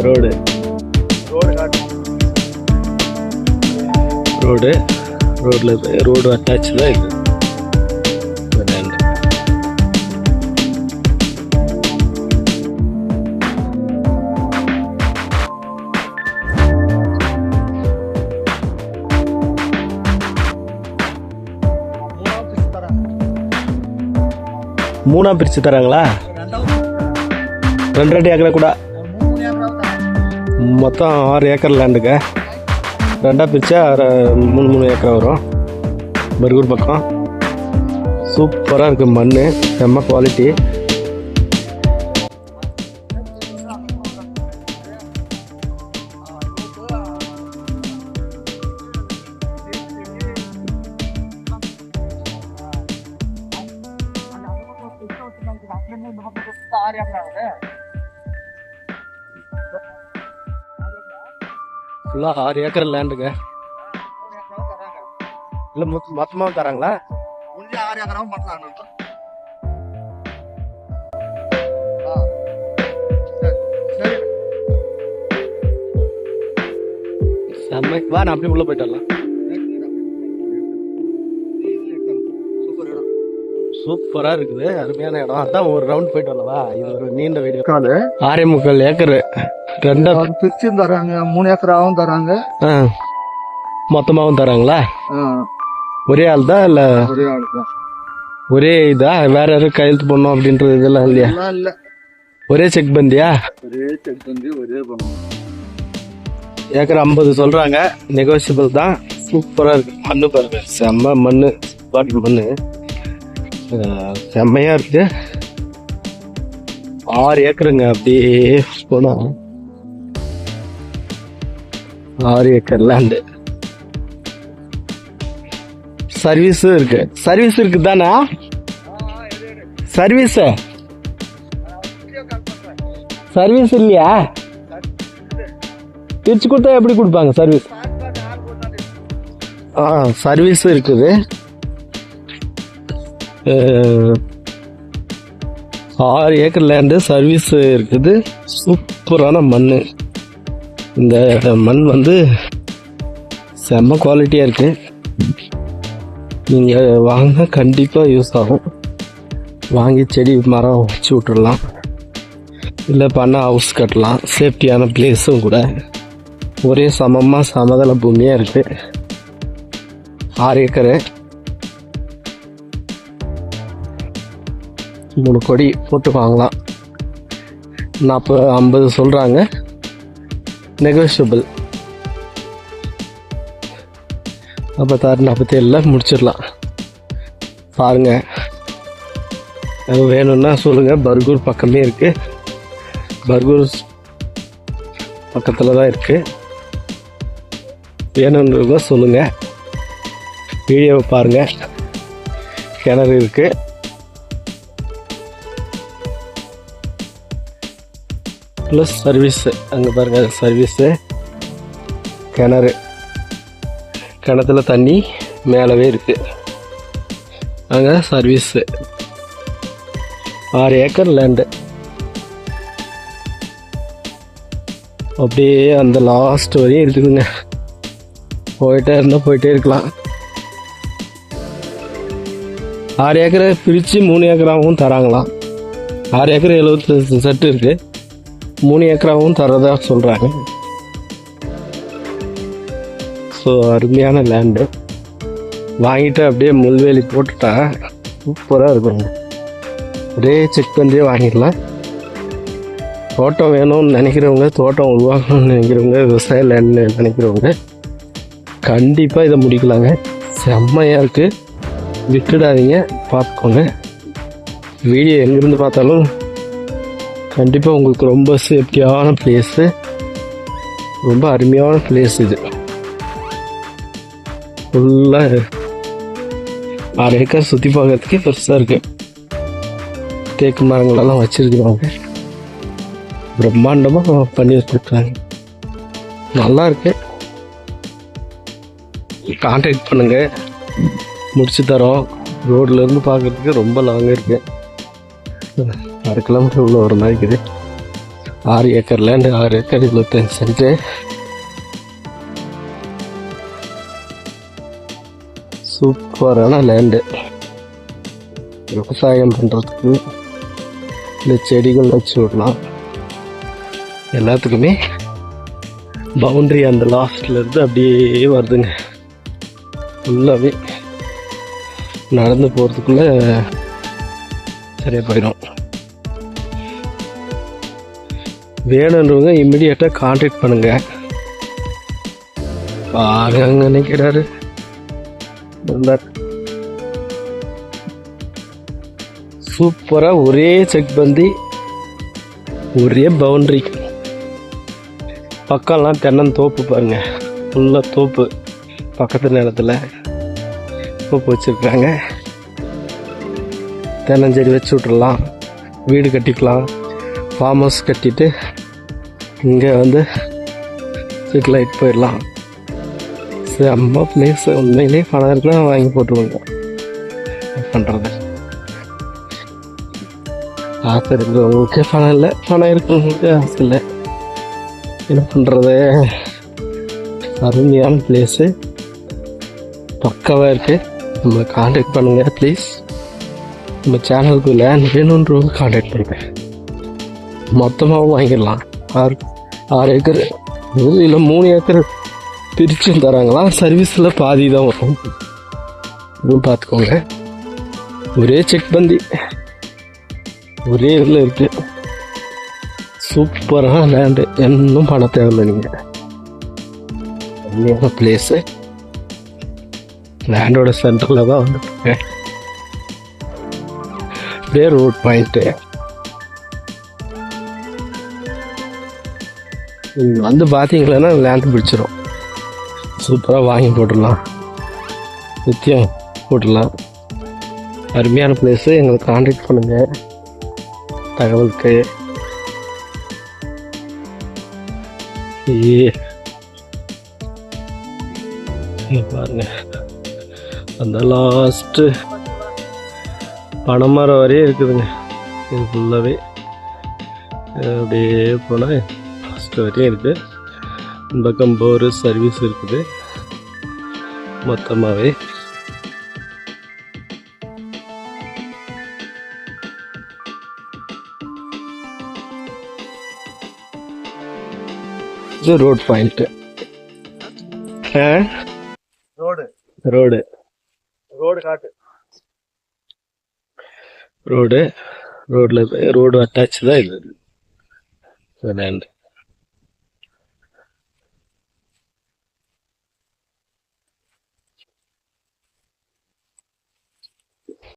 Road road ரோட்ல road attach தான் இது. மூணா பிரிச்சு தராங்களா? 2 ஏக்கர் கூட மொத்தம் 6 ஏக்கர் லேண்டுங்க. 2 பிரிச்சா 3 ஏக்கர் வரும். பர்கூர் பக்கம் சூப்பராக இருக்கு. மண் செம்ம குவாலிட்டி. ஃபுல்லாக 6 ஏக்கர் லேண்டுங்க. இல்லை மொத்தமாக தராங்களா? 6 ஏக்கராவும் பண்ணலாம். செம்மைக்கு வா, நான் அப்படியே உள்ளே போயிட்டு வரலாம். சூப்பரா இருக்குது, அருமையான இடம். அதான் ஒரு ரவுண்ட் போயிட்டு வரலவா. இது ஒரு நீண்ட வீடியோ. 6.25 ஏக்கர் 2 பிரிச்சும் தராங்க. 3 ஏக்கராவும் தராங்க. மொத்தமாவும் தராங்களா? ஒரே ஆள் தான் இல்ல? ஒரே ஆள் தான். ஒரே இதா? வேற யாரும் கையெழுத்து போடணும் அப்படின்றது இதெல்லாம் இல்லையா? இல்ல, ஒரே செக் பந்தியா? ஒரே செக் பந்தி, ஒரே பண்ணுவோம். ஏக்கர் 50 சொல்றாங்க, நெகோசியபிள் தான். சூப்பரா இருக்கு. மண்ணு பாருங்க, செம்ம மண்ணு, பாட்டு மண்ணு செம்மையா இருக்கு. 6 ஏக்கருங்க. அப்படியே போனா 6 ஏக்கர் லேண்டு. சர்வீஸ் இருக்கு. சர்வீஸ் இருக்கு தானே? சர்வீஸ் சர்வீஸ் இல்லையா? பிரிச்சு கொடுத்தா எப்படி கொடுப்பாங்க சர்வீஸ்? சர்வீஸ் இருக்குது. 6 ஏக்கர் லேண்டு, சர்வீஸ் இருக்குது. சூப்பரான மண். இந்த மண் வந்து செம்ம குவாலிட்டியாக இருக்கு. நீங்கள் வாங்க, கண்டிப்பாக யூஸ் ஆகும். வாங்கி செடி மரம் வச்சு விட்டுடலாம், இல்லை பண்ண ஹவுஸ் கட்டலாம். சேஃப்டியான பிளேஸும் கூட. ஒரே சமதள பூமியாக இருக்குது. 6 ஏக்கரு 3 கொடி போட்டு வாங்கலாம். 40-50 சொல்கிறாங்க, நெகோஷியபிள். 46-47 முடிச்சிடலாம். பாருங்க, வேணும்னா சொல்லுங்கள். பர்கூர் பக்கமே இருக்குது. பர்கூர் பக்கத்தில் தான் இருக்குது. வேணுன்றவங்க சொல்லுங்கள். வீடியோவை பாருங்கள். கிணறு இருக்குது. ப்ளஸ் சர்வீஸு அங்கே பாருங்கள். சர்வீஸு, கிணத்துல தண்ணி மேலவே இருக்குது. அங்கே சர்வீஸு. 6 acre land. அப்படியே அந்த லாஸ்ட் வரையும் இருக்குதுங்க. போயிட்டே இருக்கலாம். 6 ஏக்கரை பிரித்து 3 ஏக்கராகவும் தராங்களாம். 6 ஏக்கர் 75 செட்டு இருக்குது. 3 ஏக்கராகவும் தரதா சொல்கிறாங்க. ஸோ அருமையான லேண்டு. வாங்கிட்டு அப்படியே முள்வேலி போட்டுட்டா சூப்பராக இருக்குங்க. ஒரே செக் பண்ணி வாங்கிடலாம். தோட்டம் வேணும்னு நினைக்கிறவங்க, தோட்டம் உருவாக்கணும்னு நினைக்கிறவங்க, விவசாய லேண்டு நினைக்கிறவங்க கண்டிப்பாக இதை முடிக்கலாங்க. செம்மையாக இருக்குது. விட்டுடாதீங்க, பார்த்துக்கோங்க. வீடியோ எங்கேருந்து பார்த்தாலும் கண்டிப்பாக உங்களுக்கு ரொம்ப சேஃப்டியான பிளேஸு, ரொம்ப அருமையான பிளேஸ் இது. ஃபுல்லாக 6 ஏக்கர் சுற்றி பார்க்கறதுக்கே பெருசாக இருக்குது. தேக்கு மரங்களெல்லாம் வச்சுருக்குறாங்க. பிரம்மாண்டமாக பண்ணி வச்சுருக்காங்க. நல்லா இருக்கு. கான்டாக்ட் பண்ணுங்கள், முடிச்சு தரோம். ரோட்லேருந்து பார்க்குறதுக்கு ரொம்ப லாங்காக இருக்குது. 6 கிலோமீட்டர் உள்ள ஒரு நாளைக்கு. 6 ஏக்கர் லேண்டு, 6 ஏக்கர் 25 சென்ட்டு. சூப்பரான லேண்டு. விவசாயம் பண்ணுறதுக்கு இந்த செடிகள் வச்சு விடலாம். எல்லாத்துக்குமே பவுண்ட்ரி அந்த லாஸ்ட்ல இருந்து அப்படியே வருதுங்க. ஃபுல்லாகவே நடந்து போகிறதுக்குள்ள சரியாக போயிடும். வேணுன்றவங்க இம்மிடியேட்டாக கான்டாக்ட் பண்ணுங்க. பாருங்க அங்கே நிற்கிறாரு. சூப்பராக ஒரே செக் பந்தி, ஒரே பவுண்ட்ரி. பக்கம்லாம் தென்னந்தோப்பு பாருங்க, ஃபுல்லாக தோப்பு. பக்கத்து நேரத்தில் தோப்பு வச்சுருக்காங்க. தென்னஞ்செடி வச்சு விட்றலாம், வீடு கட்டிக்கலாம், ஃபார்ம் ஹவுஸ் கட்டிட்டு இங்கே வந்து செட்டில் ஆகிட்டு போயிடலாம். செம்ம பிளேஸ். உண்மையிலே பணம் இருக்குன்னா வாங்கி போட்டுருவாங்க. பண்ணுறது ஆசை இருக்கிறவங்களுக்கு பணம் இல்லை, பணம் இருக்கிறவங்களுக்கு ஆசை இல்லை. என்ன பண்ணுறது? அருமையான பிளேஸு, பக்காவாக இருக்குது. நம்மளை கான்டாக்ட் பண்ணுங்கள் ப்ளீஸ். நம்ம சேனலுக்கு லேண்ட் வேணுன்றவங்க கான்டாக்ட் பண்ணுங்கள். மொத்தமாகவும் வாங்கிடலாம். 6 ஏக்கர் இல்லை 3 ஏக்கர் பிரித்து தராங்களாம். சர்வீஸில் பாதி தான் வரும். இதுவும் பார்த்துக்கோங்க. ஒரே செக் பந்தி, ஒரே இதில் இருக்குது. சூப்பரான லேண்டு. இன்னும் பண்ண தேவையில்லை. நீங்கள் அருமையான பிளேஸு. லேண்டோட சென்டரில் தான் வந்துருக்கேன். அப்படியே ரோட் பாயிண்ட்டு. வந்து பார்த்தீங்களன்னா லேண்ட் பிடிச்சிரும். சூப்பராக வாங்கி போட்டுடலாம், நித்தியம் போட்டுடலாம். அருமையான பிளேஸு. எங்களுக்கு கான்டாக்ட் பண்ணுங்கள் தகவலுக்கு. பாருங்க அந்த லாஸ்ட்டு பனைமரம் வரையே இருக்குதுங்க. இது ஃபுல்லாகவே அப்படியே போனால் லாஸ்ட்டு வரையும் இருக்குது. இந்த பக்கம் போரு சர்வீஸ் இருக்குது மொத்தமாகவே. இது ரோட் பாயிண்ட்டு. ரோடு காட்டு. ரோடு ரோட்டில் ரோடு அட்டாச் தான் இது லேண்டு.